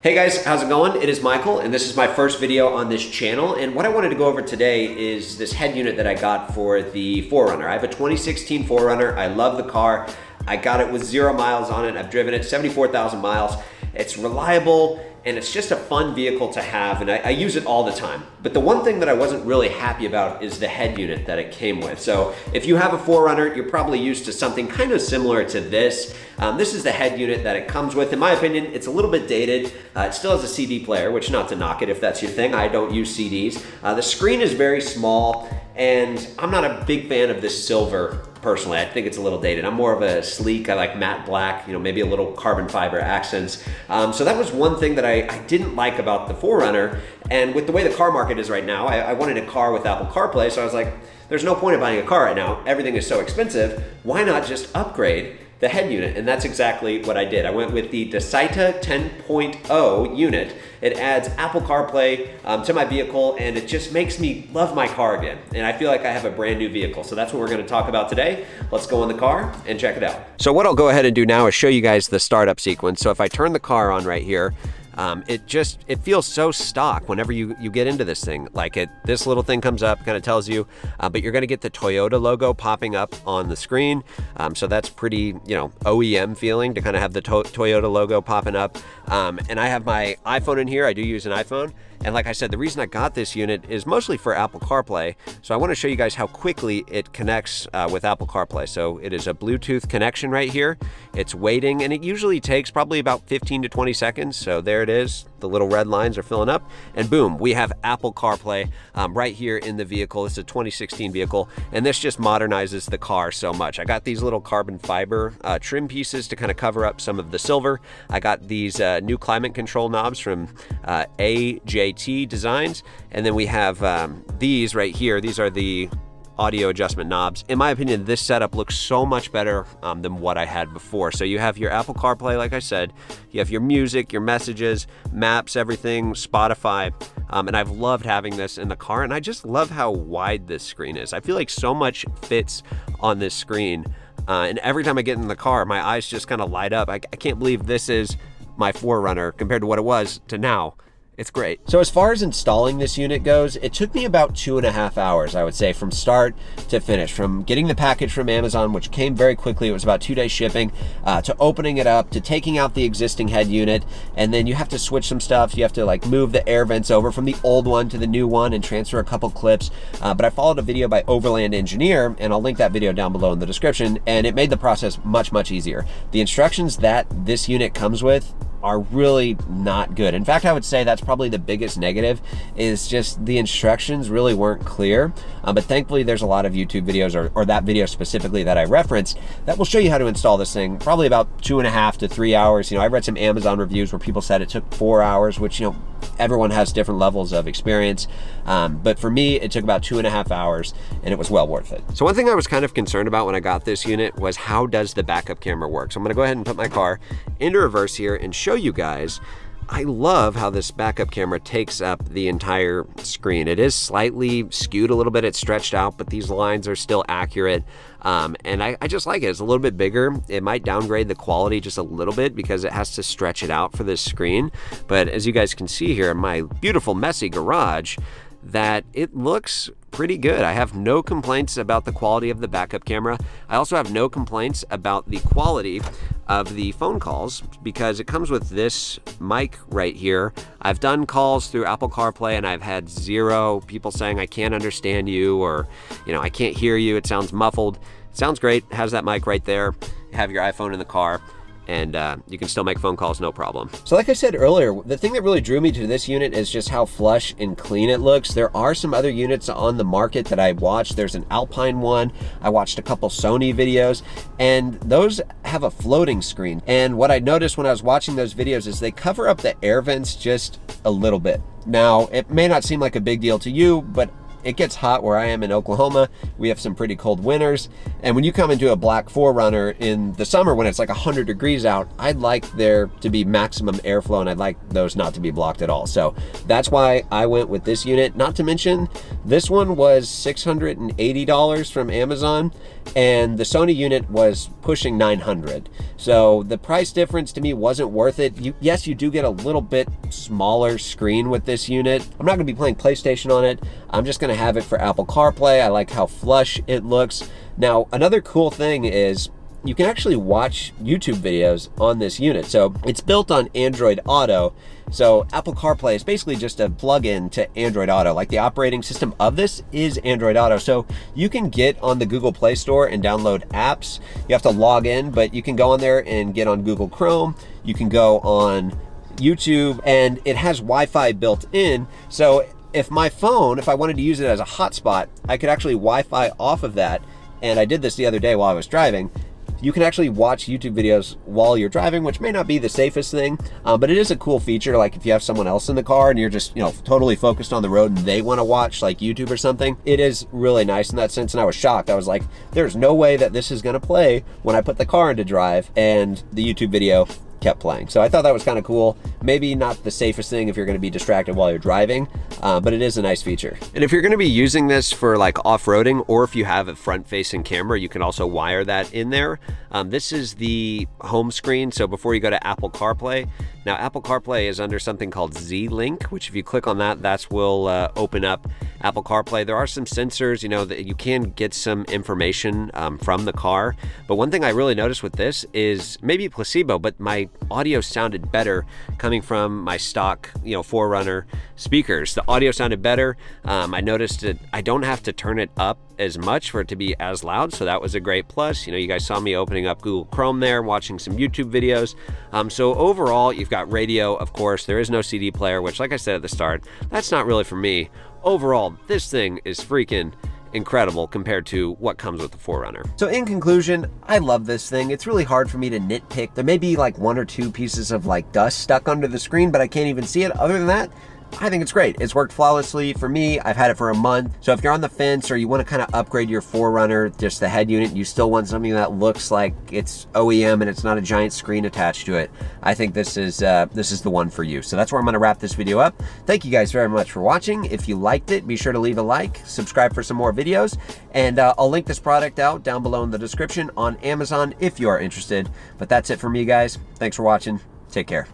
Hey guys, how's it going? It is Michael, and this is my first video on this channel. And what I wanted to go over today is this head unit that I got for the 4Runner. I have a 2016 4Runner. I love the car. I got it with 0 miles on it. I've driven it 74,000 miles. It's reliable, and it's just a fun vehicle to have, and I use it all the time. But the one thing that I wasn't really happy about is the head unit that it came with. So if you have a 4Runner, you're probably used to something kind of similar to this. This is the head unit that it comes with. In my opinion, it's a little bit dated. It still has a CD player, which, not to knock it if that's your thing. I don't use CDs. The screen is very small, and I'm not a big fan of this silver. Personally, I think it's a little dated. I'm more of a sleek, I like matte black, maybe a little carbon fiber accents. So that was one thing that I didn't like about the 4Runner. And with the way the car market is right now, I wanted a car with Apple CarPlay, so I was like, there's no point in buying a car right now. Everything is so expensive. Why not just upgrade the head unit? And that's exactly what I did. I went with the Dasaita 10.0 unit. It adds Apple CarPlay to my vehicle, and it just makes me love my car again. And I feel like I have a brand new vehicle. So that's what we're gonna talk about today. Let's go in the car and check it out. So what I'll go ahead and do now is show you guys the startup sequence. So if I turn the car on right here, it feels so stock whenever you get into this thing. This little thing comes up, kind of tells you, but you're gonna get the Toyota logo popping up on the screen. So that's pretty, OEM feeling to kind of have the Toyota logo popping up. And I have my iPhone in here. I do use an iPhone. And like I said, the reason I got this unit is mostly for Apple CarPlay. So I want to show you guys how quickly it connects with Apple CarPlay. So it is a Bluetooth connection right here. It's waiting, and it usually takes probably about 15 to 20 seconds. So there it is. The little red lines are filling up, and boom, we have Apple CarPlay right here in the vehicle. It's a 2016 vehicle, and this just modernizes the car so much. I got these little carbon fiber trim pieces to kind of cover up some of the silver. I got these new climate control knobs from AJT Designs, and then we have these right here. These are the audio adjustment knobs. In my opinion, this setup looks so much better than what I had before. So you have your Apple CarPlay, like I said, you have your music, your messages, maps, everything, Spotify, and I've loved having this in the car, and I just love how wide this screen is. I feel like so much fits on this screen, and every time I get in the car, my eyes just kind of light up. I can't believe this is my 4Runner compared to what it was to now. It's great. So as far as installing this unit goes, it took me about 2.5 hours, I would say, from start to finish. From getting the package from Amazon, which came very quickly, it was about 2-day shipping, to opening it up, to taking out the existing head unit, and then you have to switch some stuff. You have to move the air vents over from the old one to the new one and transfer a couple clips. But I followed a video by Overland Engineer, and I'll link that video down below in the description, and it made the process much, much easier. The instructions that this unit comes with are really not good. In fact, I would say that's probably the biggest negative, is just the instructions really weren't clear. But thankfully there's a lot of YouTube videos, or that video specifically that I referenced, that will show you how to install this thing, probably about 2.5 to 3 hours. I read some Amazon reviews where people said it took 4 hours, which, everyone has different levels of experience. But for me, it took about 2.5 hours, and it was well worth it. So one thing I was kind of concerned about when I got this unit was, how does the backup camera work? So I'm gonna go ahead and put my car into reverse here and show you guys. I love how this backup camera takes up the entire screen. It is slightly skewed a little bit, it's stretched out, but these lines are still accurate. And I just like it. It's a little bit bigger. It might downgrade the quality just a little bit because it has to stretch it out for this screen. But as you guys can see here in my beautiful, messy garage, that it looks pretty good. I have no complaints about the quality of the backup camera. I also have no complaints about the quality of the phone calls, because it comes with this mic right here. I've done calls through Apple CarPlay, and I've had 0 people saying I can't understand you, or I can't hear you, it sounds muffled. It sounds great. It has that mic right there. You have your iPhone in the car, and you can still make phone calls, no problem. So like I said earlier, the thing that really drew me to this unit is just how flush and clean it looks. There are some other units on the market that I watched. There's an Alpine one. I watched a couple Sony videos, and those have a floating screen. And what I noticed when I was watching those videos is they cover up the air vents just a little bit. Now, it may not seem like a big deal to you, but it gets hot where I am in Oklahoma. We have some pretty cold winters. And when you come into a black 4Runner in the summer when it's like 100 degrees out, I'd like there to be maximum airflow, and I'd like those not to be blocked at all. So that's why I went with this unit. Not to mention This one was $680 from Amazon, and the Sony unit was pushing $900. So the price difference to me wasn't worth it. Yes, you do get a little bit smaller screen with this unit. I'm not gonna be playing PlayStation on it. I'm just gonna have it for Apple CarPlay. I like how flush it looks. Now, another cool thing is you can actually watch YouTube videos on this unit. So it's built on Android Auto. So Apple CarPlay is basically just a plug-in to Android Auto. Like, the operating system of this is Android Auto. So you can get on the Google Play Store and download apps. You have to log in, but you can go on there and get on Google Chrome. You can go on YouTube, and it has Wi-Fi built in. So if my phone, if I wanted to use it as a hotspot, I could actually Wi-Fi off of that. And I did this the other day while I was driving. You can actually watch YouTube videos while you're driving, which may not be the safest thing, but it is a cool feature. Like, if you have someone else in the car and you're just, totally focused on the road and they want to watch like YouTube or something, it is really nice in that sense. And I was shocked. I was like, there's no way that this is going to play when I put the car into drive, and the YouTube video kept playing. So I thought that was kind of cool. Maybe not the safest thing if you're going to be distracted while you're driving, but it is a nice feature. And if you're going to be using this for like off-roading, or if you have a front-facing camera, you can also wire that in there. This is the home screen. So before you go to Apple CarPlay, now Apple CarPlay is under something called Z-Link, which if you click on that, that will open up Apple CarPlay. There are some sensors, that you can get some information from the car. But one thing I really noticed with this is, maybe placebo, but my audio sounded better coming from my stock, 4Runner speakers. The audio sounded better. I noticed that I don't have to turn it up as much for it to be as loud, so that was a great plus. You guys saw me opening up Google Chrome there, watching some YouTube videos. So overall, you've got radio, of course. There is no CD player, which, like I said at the start, that's not really for me. Overall, this thing is freaking incredible compared to what comes with the 4Runner. So in conclusion, I love this thing. It's really hard for me to nitpick. There may be like one or two pieces of like dust stuck under the screen, but I can't even see it. Other than that, I think it's great. It's worked flawlessly for me. I've had it for a month. So if you're on the fence, or you want to kind of upgrade your 4Runner, just the head unit, you still want something that looks like it's OEM and it's not a giant screen attached to it, I think this is the one for you. So that's where I'm going to wrap this video up. Thank you guys very much for watching. If you liked it, be sure to leave a like, subscribe for some more videos, and I'll link this product out down below in the description on Amazon if you are interested. But that's it for me, guys. Thanks for watching. Take care.